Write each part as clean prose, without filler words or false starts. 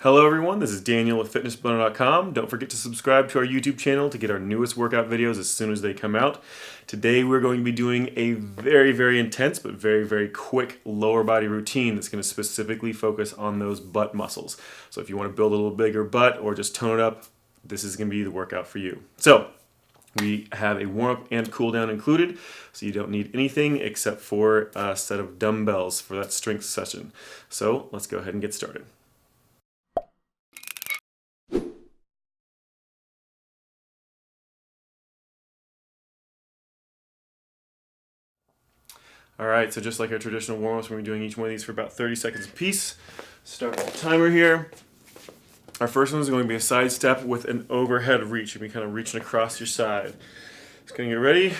Hello everyone, this is Daniel with fitnessboner.com. Don't forget to subscribe to our YouTube channel to get our newest workout videos as soon as they come out. Today we're going to be doing a very intense but very quick lower body routine that's going to specifically focus on those butt muscles. So if you want to build a little bigger butt or just tone it up, this is going to be the workout for you. So we have a warm-up and cool-down included, so you don't need anything except for a set of dumbbells for that strength session. So let's go ahead and get started. Alright, so just like our traditional warm-ups, we're going to be doing each one of these for about 30 seconds apiece. Start with the timer here. Our first one is going to be a side step with an overhead reach. You'll be kind of reaching across your side. Just going to get ready.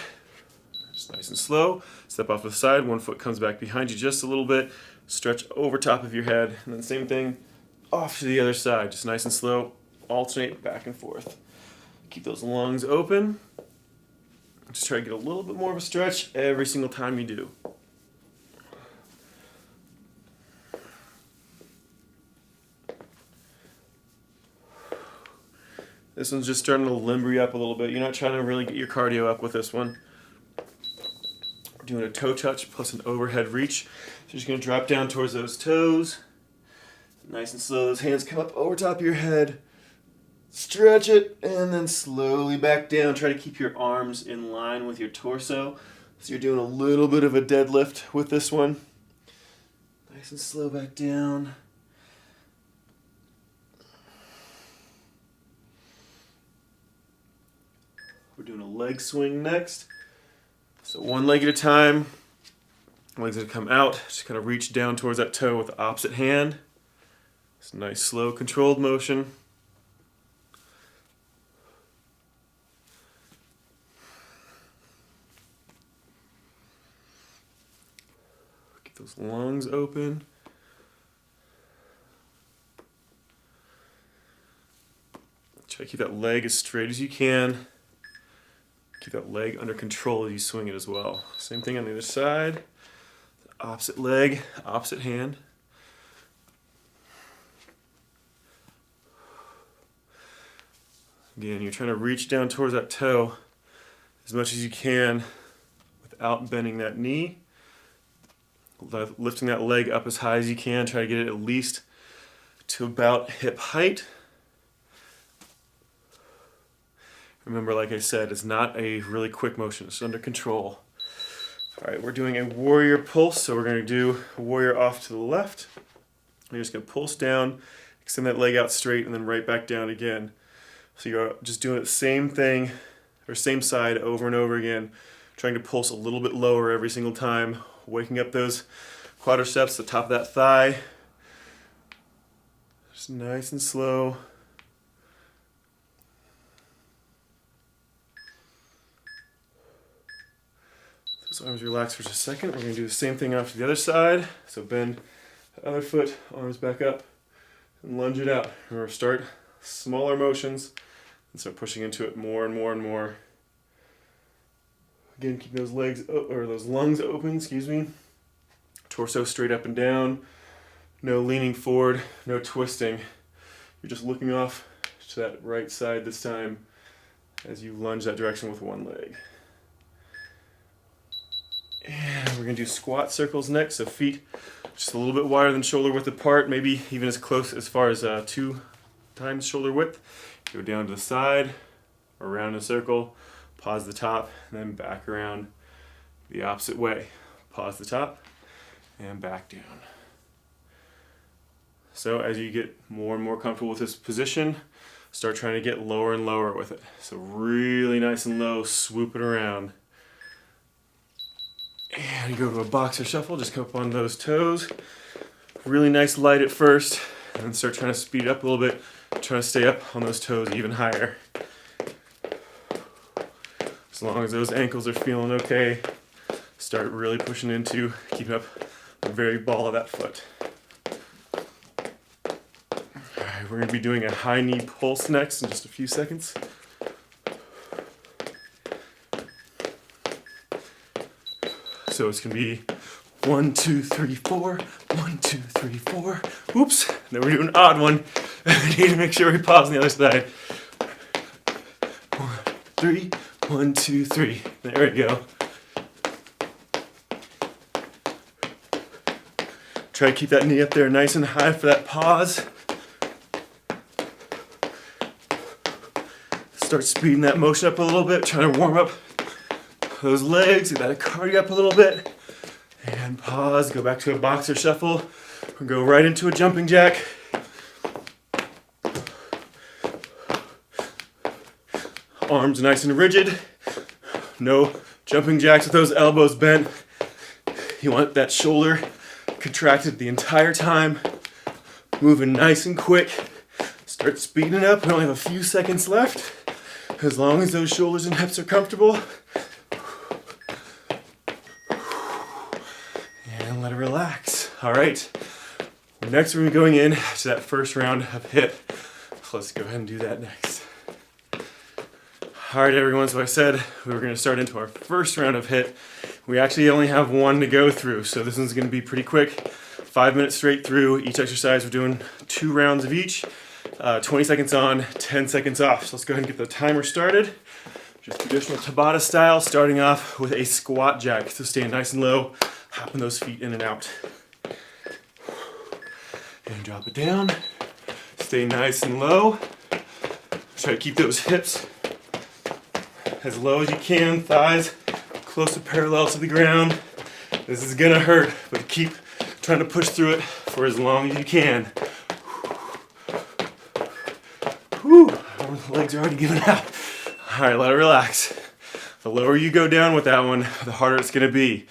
Just nice and slow. Step off to the side. One foot comes back behind you just a little bit. Stretch over top of your head. And then same thing off to the other side. Just nice and slow. Alternate back and forth. Keep those lungs open. Just try to get a little bit more of a stretch every single time you do. This one's just starting to limber you up a little bit. You're not trying to really get your cardio up with this one. We're doing a toe touch plus an overhead reach. So you're just going to drop down towards those toes. Nice and slow. Those hands come up over top of your head. Stretch it and then slowly back down. Try to keep your arms in line with your torso. So you're doing a little bit of a deadlift with this one. Nice and slow back down. We're doing a leg swing next. So one leg at a time. Legs gonna come out. Just kind of reach down towards that toe with the opposite hand. It's a nice, slow, controlled motion. Get those lungs open. Try to keep that leg as straight as you can. Keep that leg under control as you swing it as well. Same thing on the other side. Opposite leg, opposite hand. Again, you're trying to reach down towards that toe as much as you can without bending that knee. Lifting that leg up as high as you can. Try to get it at least to about hip height. Remember, like I said, it's not a really quick motion. It's under control. All right, we're doing a warrior pulse. So we're going to do a warrior off to the left. You're just going to pulse down, extend that leg out straight, and then right back down again. So you're just doing the same thing, or same side over and over again, trying to pulse a little bit lower every single time, waking up those quadriceps, the top of that thigh. Just nice and slow. Those arms relax for just a second. We're going to do the same thing off to the other side. So bend the other foot, arms back up, and lunge it out. Remember, start smaller motions and start pushing into it more and more. Again, keep those legs or those lungs open, excuse me. Torso straight up and down. No leaning forward, no twisting. You're just looking off to that right side this time as you lunge that direction with one leg. And we're going to do squat circles next. So feet just a little bit wider than shoulder width apart, maybe even as close as far as 2 times shoulder width. Go down to the side, around a circle, pause the top, and then back around the opposite way. Pause the top, and back down. So as you get more and more comfortable with this position, start trying to get lower and lower with it. So really nice and low, swoop it around. And you go to a boxer shuffle, just come up on those toes. Really nice light at first, and then start trying to speed it up a little bit, trying to stay up on those toes even higher. As long as those ankles are feeling okay, start really pushing into keeping up the very ball of that foot. Alright, we're going to be doing a high knee pulse next in just a few seconds. So it's going to be 1, 2, 3, 4, 1, 2, 3, 4. Oops, now we're doing an odd one. I need to make sure we pause on the other side. 1, 3, 1, 2, 3. There we go. Try to keep that knee up there nice and high for that pause. Start speeding that motion up a little bit, trying to warm up those legs, get that cardio up a little bit. And pause, go back to a boxer shuffle, or go right into a jumping jack. Arms nice and rigid. No jumping jacks with those elbows bent. You want that shoulder contracted the entire time. Moving nice and quick. Start speeding up. We only have a few seconds left. As long as those shoulders and hips are comfortable. And let it relax. All right. Next we're going in to that first round of HIIT. So let's go ahead and do that next. All right, everyone, so I said we were going to start into our first round of HIIT. We actually only have one to go through, so this one's going to be pretty quick. 5 minutes straight through. Each exercise, we're doing 2 rounds of each. 20 seconds on, 10 seconds off. So let's go ahead and get the timer started. Just traditional Tabata style, starting off with a squat jack. So staying nice and low, hopping those feet in and out. And drop it down. Stay nice and low. Try to keep those hips as low as you can, thighs close to parallel to the ground. This is gonna hurt, but keep trying to push through it for as long as you can. Whew, the legs are already giving out. All right, let it relax. The lower you go down with that one, the harder it's gonna be.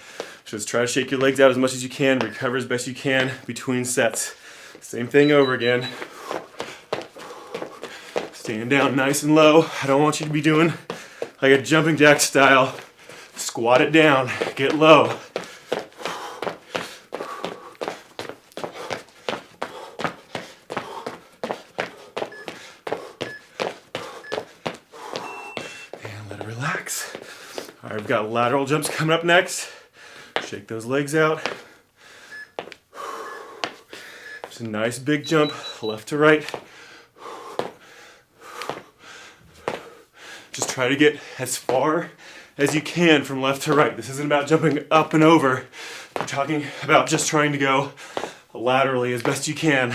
Just try to shake your legs out as much as you can, recover as best you can between sets. Same thing over again. Staying down nice and low. I don't want you to be doing like a jumping jack style. Squat it down, get low. And let it relax. All right, we've got lateral jumps coming up next. Shake those legs out. Just a nice big jump, left to right. Just try to get as far as you can from left to right. This isn't about jumping up and over. We're talking about just trying to go laterally as best you can.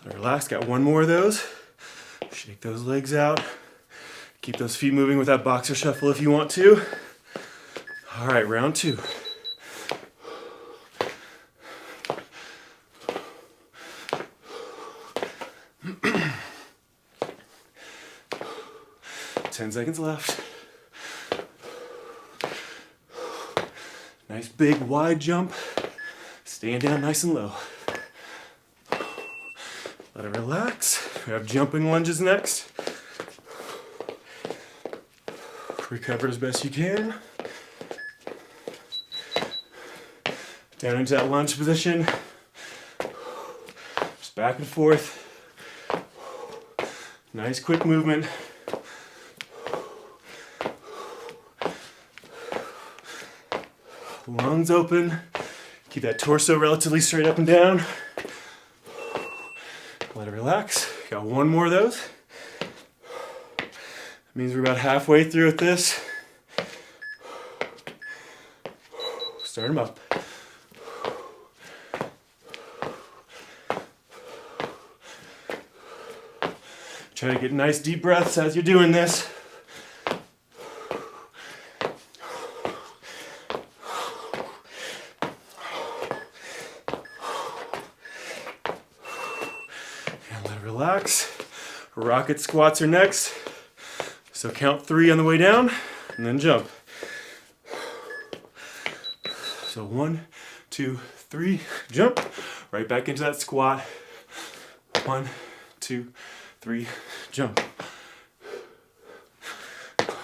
Relax, got one more of those. Shake those legs out. Keep those feet moving with that boxer shuffle if you want to. All right, round 2. Ten seconds left. Nice big wide jump. Staying down nice and low. Let it relax. We have jumping lunges next. Recover as best you can. Down into that lunge position. Just back and forth. Nice quick movement. Lungs open. Keep that torso relatively straight up and down. Let it relax. Got one more of those. That means we're about halfway through with this. Start them up. Try to get nice deep breaths as you're doing this. Relax. Rocket squats are next. So count 3 on the way down and then jump. So 1, 2, 3, jump. Right back into that squat. 1, 2, 3, jump.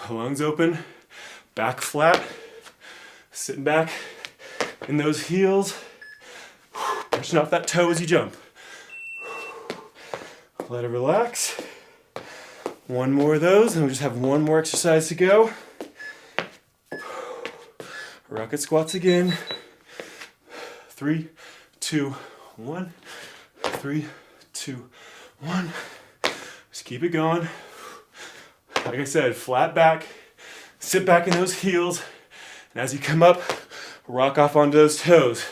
Lungs open, back flat. Sitting back in those heels. Pushing off that toe as you jump. Let it relax. One more of those, and we just have one more exercise to go. Rocket squats again. 3, 2, 1. 3, 2, 1. Just keep it going. Like I said, flat back, sit back in those heels, and as you come up, rock off onto those toes.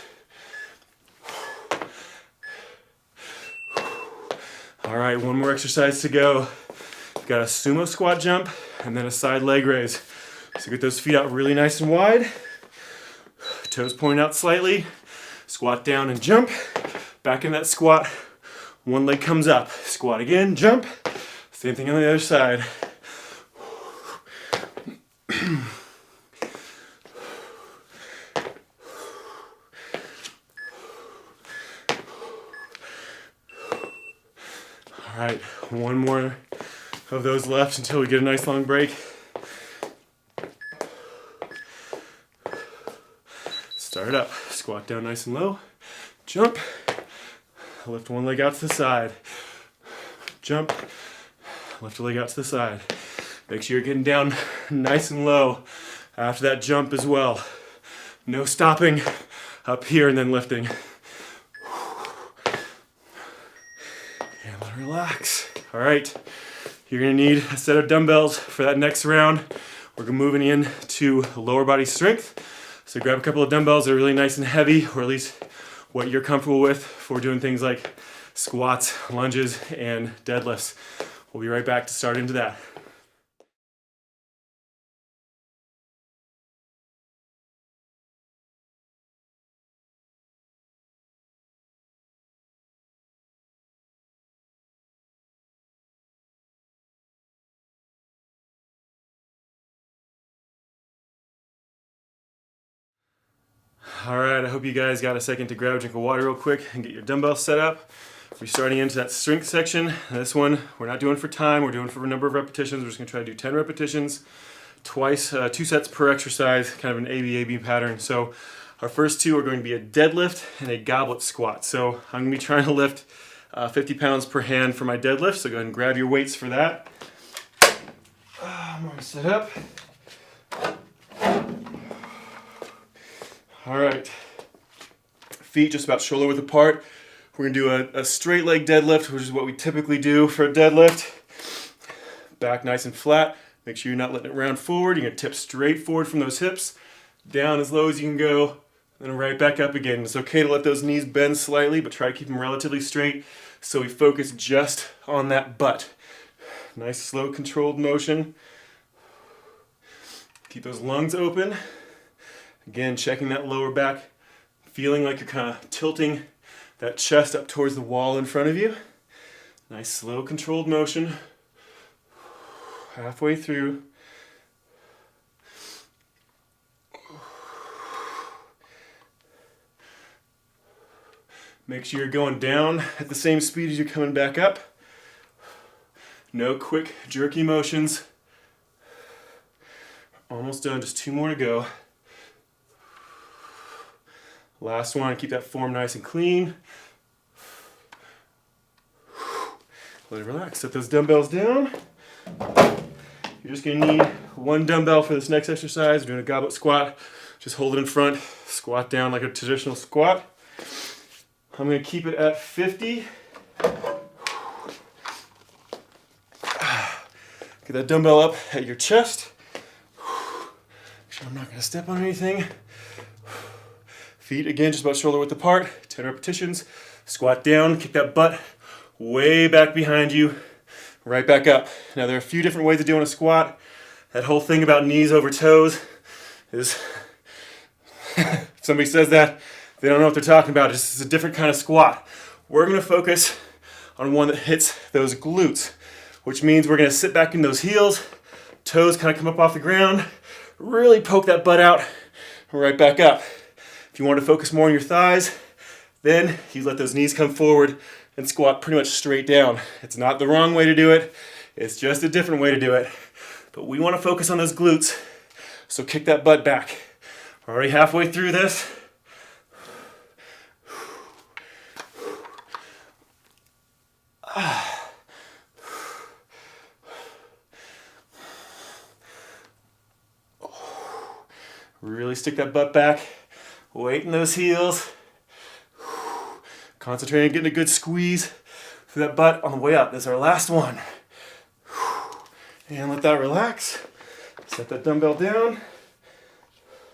All right, one more exercise to go. We've got a sumo squat jump and then a side leg raise. So get those feet out really nice and wide. Toes pointing out slightly. Squat down and jump. Back in that squat. One leg comes up. Squat again, jump. Same thing on the other side. All right, one more of those left until we get a nice long break. Start up, squat down nice and low, jump, lift one leg out to the side, jump, lift a leg out to the side. Make sure you're getting down nice and low after that jump as well. No stopping up here and then lifting. And let it relax. All right, you're gonna need a set of dumbbells for that next round. We're moving into lower body strength. So grab a couple of dumbbells that are really nice and heavy, or at least what you're comfortable with for doing things like squats, lunges, and deadlifts. We'll be right back to start into that. All right, I hope you guys got a second to grab a drink of water real quick and get your dumbbells set up. We're starting into that strength section. This one, we're not doing for time, we're doing for a number of repetitions. We're just gonna try to do 10 repetitions, twice, 2 sets per exercise, kind of an AB pattern. So our first two are going to be a deadlift and a goblet squat. So I'm gonna be trying to lift 50 pounds per hand for my deadlift. So go ahead and grab your weights for that. I'm gonna set up. All right, feet just about shoulder width apart. We're gonna do a straight leg deadlift, which is what we typically do for a deadlift. Back nice and flat. Make sure you're not letting it round forward. You're gonna tip straight forward from those hips, down as low as you can go, then right back up again. It's okay to let those knees bend slightly, but try to keep them relatively straight so we focus just on that butt. Nice, slow, controlled motion. Keep those lungs open. Again, checking that lower back, feeling like you're kind of tilting that chest up towards the wall in front of you. Nice, slow, controlled motion. Halfway through. Make sure you're going down at the same speed as you're coming back up. No quick, jerky motions. Almost done, just 2 more to go. Last one, keep that form nice and clean. Let it relax, set those dumbbells down. You're just gonna need 1 dumbbell for this next exercise. We're doing a goblet squat. Just hold it in front, squat down like a traditional squat. I'm gonna keep it at 50. Get that dumbbell up at your chest. Make sure I'm not gonna step on anything. Feet, again, just about shoulder width apart, 10 repetitions. Squat down, kick that butt way back behind you, right back up. Now there are a few different ways of doing a squat. That whole thing about knees over toes is, if somebody says that, they don't know what they're talking about. It's a different kind of squat. We're gonna focus on one that hits those glutes, which means we're gonna sit back in those heels, toes kind of come up off the ground, really poke that butt out, right back up. If you want to focus more on your thighs, then you let those knees come forward and squat pretty much straight down. It's not the wrong way to do it, it's just a different way to do it. But we want to focus on those glutes, so kick that butt back. We're already halfway through this. Really stick that butt back. Weight in those heels. Concentrate on getting a good squeeze through that butt on the way up. This is our last one. And let that relax. Set that dumbbell down.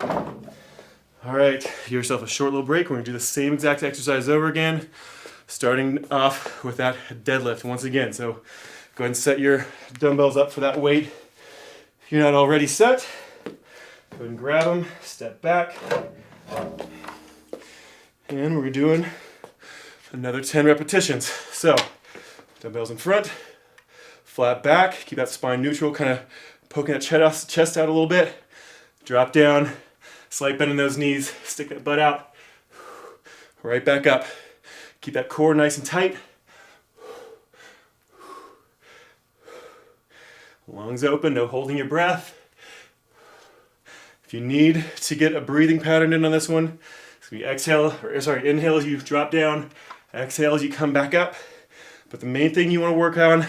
All right, give yourself a short little break. We're gonna do the same exact exercise over again, starting off with that deadlift once again. So go ahead and set your dumbbells up for that weight. If you're not already set, go ahead and grab them, step back. And we're doing another 10 repetitions. So, dumbbells in front, flat back, keep that spine neutral, kind of poking that chest out a little bit. Drop down, slight bend in those knees, stick that butt out, right back up. Keep that core nice and tight. Lungs open, no holding your breath. If you need to get a breathing pattern in on this one, it's gonna be inhale as you drop down, exhale as you come back up. But the main thing you want to work on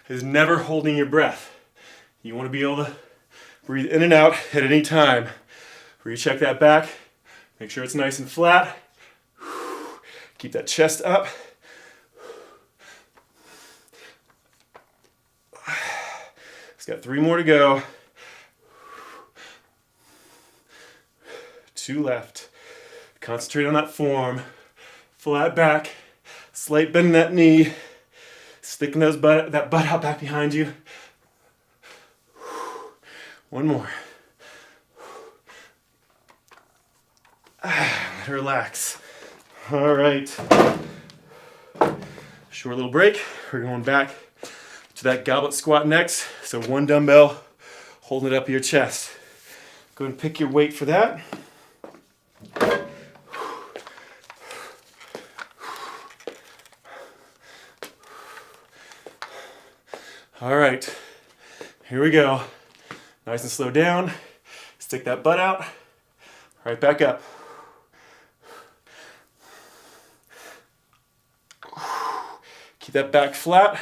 is never holding your breath. You want to be able to breathe in and out at any time. Recheck that back, make sure it's nice and flat. Keep that chest up. It's got 3 more to go. 2 left. Concentrate on that form. Flat back, slight bend in that knee. Sticking that butt out back behind you. 1 more. Relax. All right. Short little break. We're going back to that goblet squat next. So 1 dumbbell, holding it up to your chest. Go ahead and pick your weight for that. All right, here we go. Nice and slow down. Stick that butt out. Right back up. Keep that back flat.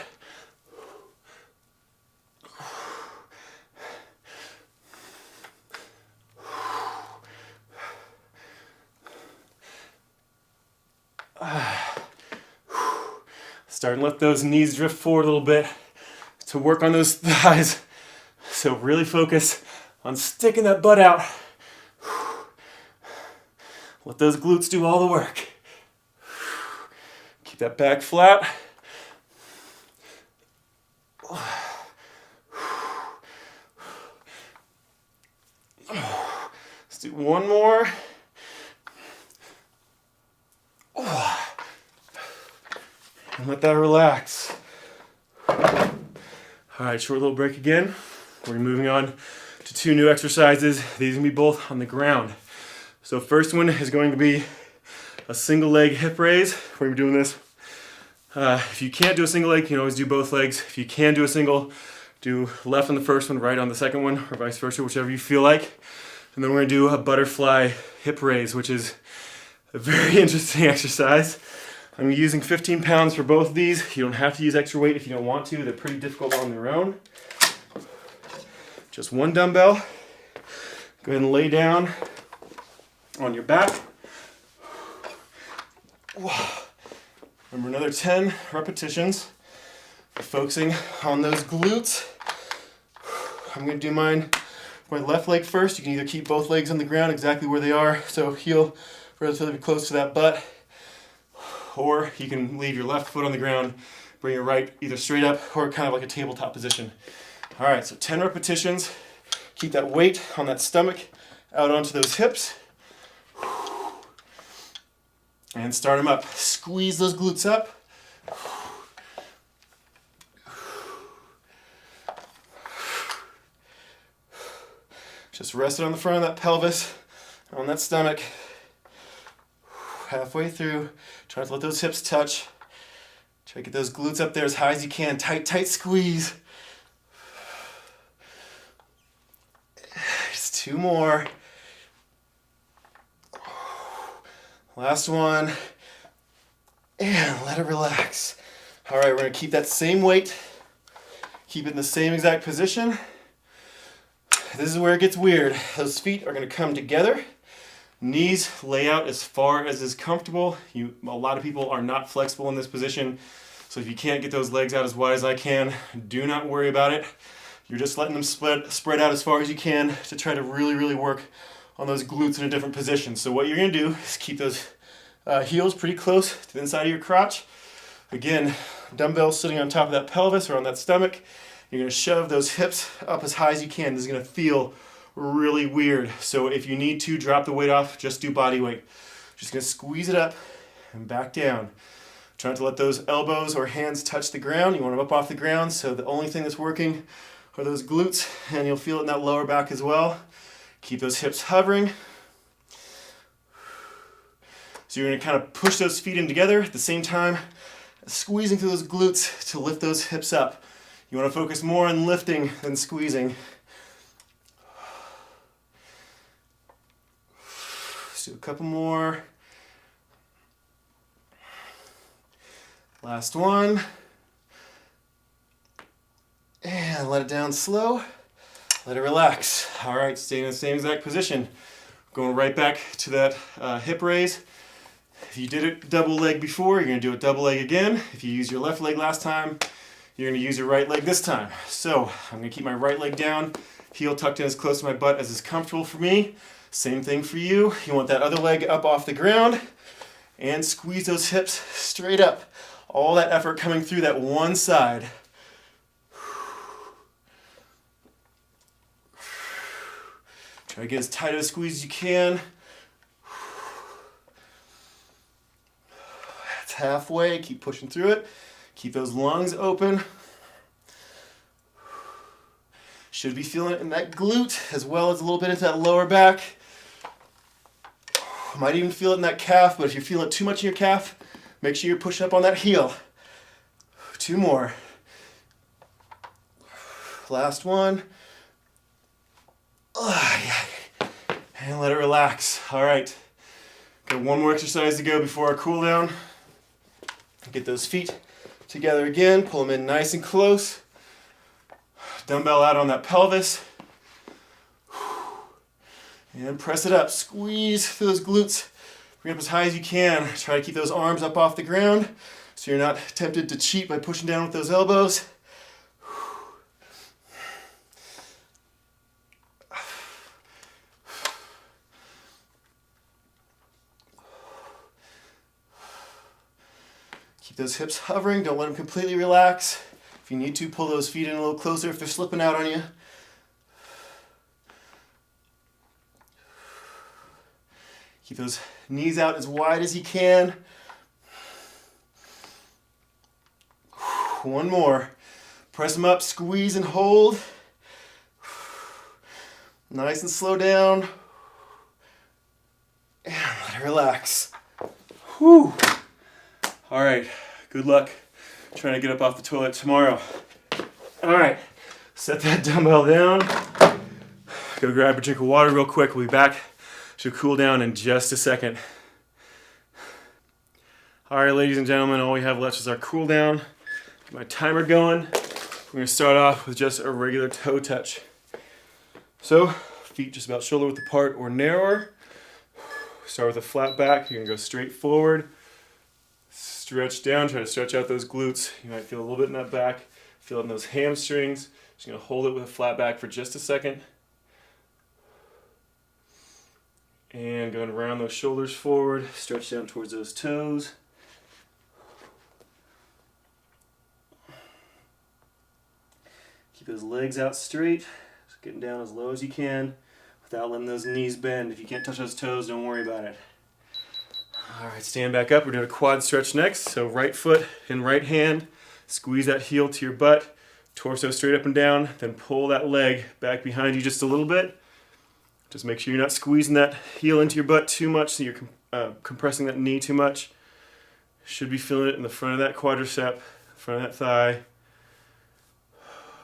Starting to let those knees drift forward a little bit to work on those thighs. So really focus on sticking that butt out. Let those glutes do all the work. Keep that back flat. Let's do 1 more. And let that relax. All right, short little break again. We're moving on to 2 new exercises. These are gonna be both on the ground. So first one is going to be a single leg hip raise. We're gonna be doing this. If you can't do a single leg, you can always do both legs. If you can do a single, do left on the first one, right on the second one, or vice versa, whichever you feel like. And then we're gonna do a butterfly hip raise, which is a very interesting exercise. I'm using 15 pounds for both of these. You don't have to use extra weight if you don't want to. They're pretty difficult on their own. Just 1 dumbbell. Go ahead and lay down on your back. Remember, another 10 repetitions. Focusing on those glutes. I'm going to do mine with my left leg first. You can either keep both legs on the ground exactly where they are, so heel relatively close to that butt. Or you can leave your left foot on the ground, bring your right either straight up or kind of like a tabletop position. All right, so 10 repetitions. Keep that weight on that stomach out onto those hips. And start them up. Squeeze those glutes up. Just rest it on the front of that pelvis, on that stomach. Halfway through, try to let those hips touch. Try to get those glutes up there as high as you can. Tight, tight squeeze. Just 2 more. Last one. And let it relax. All right, we're gonna keep that same weight. Keep it in the same exact position. This is where it gets weird. Those feet are gonna come together. Knees lay out as far as is comfortable. A lot of people are not flexible in this position, so if you can't get those legs out as wide as I can, do not worry about it. You're just letting them spread out as far as you can to try to really work on those glutes in a different position. So what you're going to do is keep those heels pretty close to the inside of your crotch. Again, dumbbells sitting on top of that pelvis or on that stomach. You're going to shove those hips up as high as you can. This is going to feel really weird. So if you need to drop the weight off, just do body weight. Just going to squeeze it up and back down. Try not to let those elbows or hands touch the ground. You want them up off the ground, so the only thing that's working are those glutes, and you'll feel it in that lower back as well. Keep those hips hovering. So you're going to kind of push those feet in together at the same time, squeezing through those glutes to lift those hips up. You want to focus more on lifting than squeezing. Let's do a couple more. Last one. And let it down slow. Let it relax. All right, stay in the same exact position. Going right back to that hip raise. If you did it double leg before, you're going to do it double leg again. If you used your left leg last time, you're going to use your right leg this time. So I'm going to keep my right leg down, heel tucked in as close to my butt as is comfortable for me. Same thing for you. You want that other leg up off the ground and squeeze those hips straight up. All that effort coming through that one side. Try to get as tight of a squeeze as you can. That's halfway. Keep pushing through it. Keep those lungs open. Should be feeling it in that glute as well as a little bit into that lower back. Might even feel it in that calf, but if you're feeling it too much in your calf, make sure you're pushing up on that heel. 2 more. Last one. And let it relax. All right. Got one more exercise to go before our cool down. Get those feet together again. Pull them in nice and close. Dumbbell out on that pelvis. And press it up. Squeeze through those glutes. Bring up as high as you can. Try to keep those arms up off the ground so you're not tempted to cheat by pushing down with those elbows. Keep those hips hovering. Don't let them completely relax. If you need to, pull those feet in a little closer if they're slipping out on you. Keep those knees out as wide as you can. One more. Press them up, squeeze and hold. Nice and slow down. And let it relax. Whew. All right, good luck trying to get up off the toilet tomorrow. All right, set that dumbbell down. Go grab a drink of water real quick. We'll be back to cool down in just a second. All right, ladies and gentlemen, all we have left is our cool down. Get my timer going. We're gonna start off with just a regular toe touch. So, feet just about shoulder width apart or narrower. Start with a flat back. You're gonna go straight forward. Stretch down, try to stretch out those glutes. You might feel a little bit in that back, feel it in those hamstrings. Just gonna hold it with a flat back for just a second. And going around those shoulders forward, stretch down towards those toes. Keep those legs out straight, just getting down as low as you can without letting those knees bend. If you can't touch those toes, don't worry about it. All right, stand back up. We're doing a quad stretch next. So right foot in right hand, squeeze that heel to your butt, torso straight up and down, then pull that leg back behind you just a little bit. Just make sure you're not squeezing that heel into your butt too much so you're compressing that knee too much. Should be feeling it in the front of that quadricep, front of that thigh.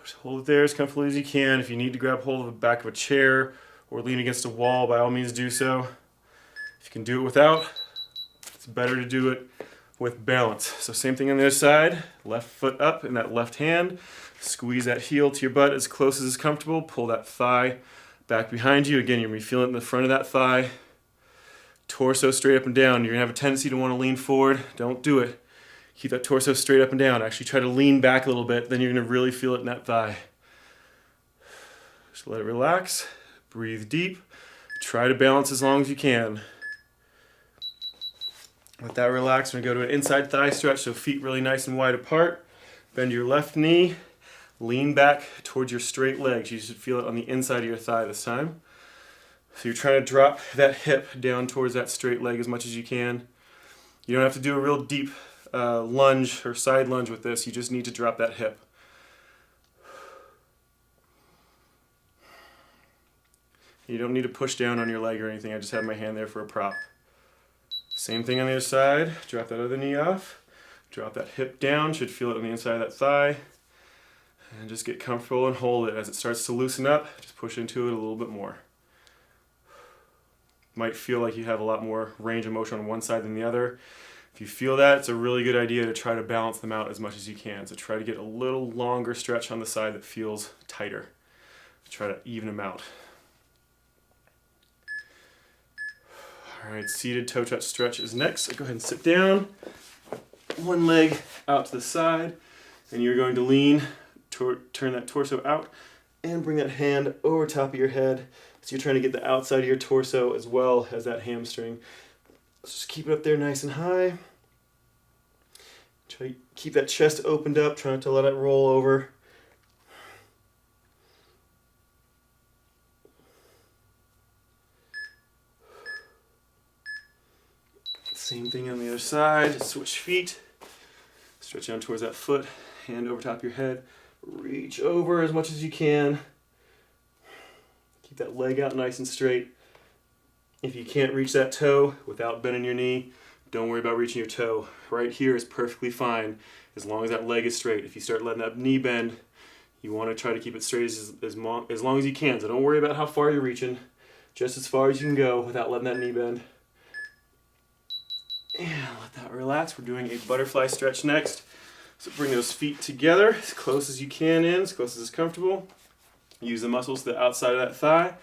Just hold it there as comfortably as you can. If you need to grab hold of the back of a chair or lean against a wall, by all means do so. If you can do it without, it's better to do it with balance. So same thing on the other side. Left foot up in that left hand. Squeeze that heel to your butt as close as is comfortable. Pull that thigh back behind you. Again, you're going to be feeling it in the front of that thigh. torso straight up and down. You're gonna have a tendency to wanna lean forward. Don't do it. Keep that torso straight up and down. Actually try to lean back a little bit, then you're gonna really feel it in that thigh. Just let it relax, breathe deep. Try to balance as long as you can. Let that relax. We're gonna go to an inside thigh stretch, so feet really nice and wide apart. Bend your left knee, lean back towards your straight legs. You should feel it on the inside of your thigh this time. So you're trying to drop that hip down towards that straight leg as much as you can. You don't have to do a real deep lunge or side lunge with this. You just need to drop that hip. You don't need to push down on your leg or anything. I just have my hand there for a prop. Same thing on the other side. Drop that other knee off. Drop that hip down. Should feel it on the inside of that thigh. And just get comfortable and hold it. As it starts to loosen up, just push into it a little bit more. Might feel like you have a lot more range of motion on one side than the other. If you feel that, it's a really good idea to try to balance them out as much as you can. So try to get a little longer stretch on the side that feels tighter. Try to even them out. All right, seated toe touch stretch is next. So go ahead and sit down. One leg out to the side, and you're going to lean, turn that torso out, and bring that hand over top of your head. So you're trying to get the outside of your torso as well as that hamstring. Let's just keep it up there nice and high. Try to keep that chest opened up, try not to let it roll over. Same thing on the other side, just switch feet. Stretch down towards that foot, hand over top of your head. Reach over as much as you can. Keep that leg out nice and straight. If you can't reach that toe without bending your knee, don't worry about reaching your toe. Right here is perfectly fine as long as that leg is straight. If you start letting that knee bend, you want to try to keep it straight as long as you can. So don't worry about how far you're reaching, just as far as you can go without letting that knee bend. And let that relax. We're doing a butterfly stretch next. So bring those feet together as close as you can in, as close as is comfortable. Use the muscles to the outside of that thigh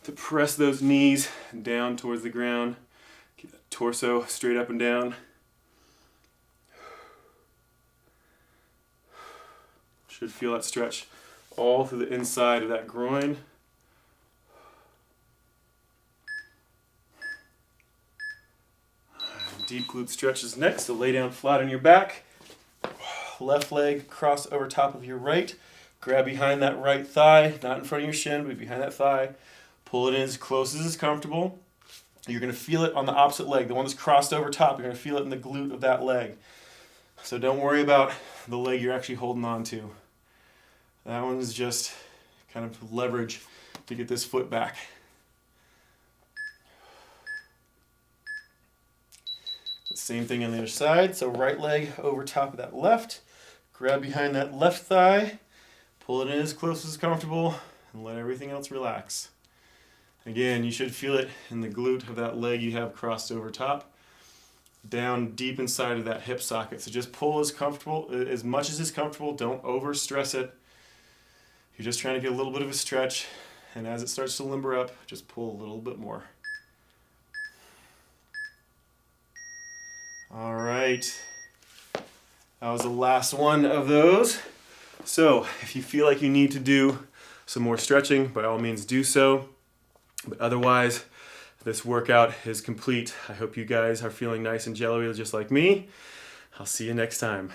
to press those knees down towards the ground. Keep that torso straight up and down. Should feel that stretch all through the inside of that groin. Deep glute stretches next. So lay down flat on your back. Left leg cross over top of your right. Grab behind that right thigh, not in front of your shin, but behind that thigh. Pull it in as close as is comfortable. You're going to feel it on the opposite leg, the one that's crossed over top. You're going to feel it in the glute of that leg. So don't worry about the leg you're actually holding on to. That one's just kind of leverage to get this foot back. Same thing on the other side. So right leg over top of that left. Grab behind that left thigh. Pull it in as close as comfortable and let everything else relax. Again, you should feel it in the glute of that leg you have crossed over top, down deep inside of that hip socket. So just pull as comfortable, as much as is comfortable. Don't over stress it. You're just trying to get a little bit of a stretch, and as it starts to limber up, just pull a little bit more. All right, that was the last one of those. So if you feel like you need to do some more stretching, by all means do so. But otherwise, this workout is complete. I hope you guys are feeling nice and jelly just like me. I'll see you next time.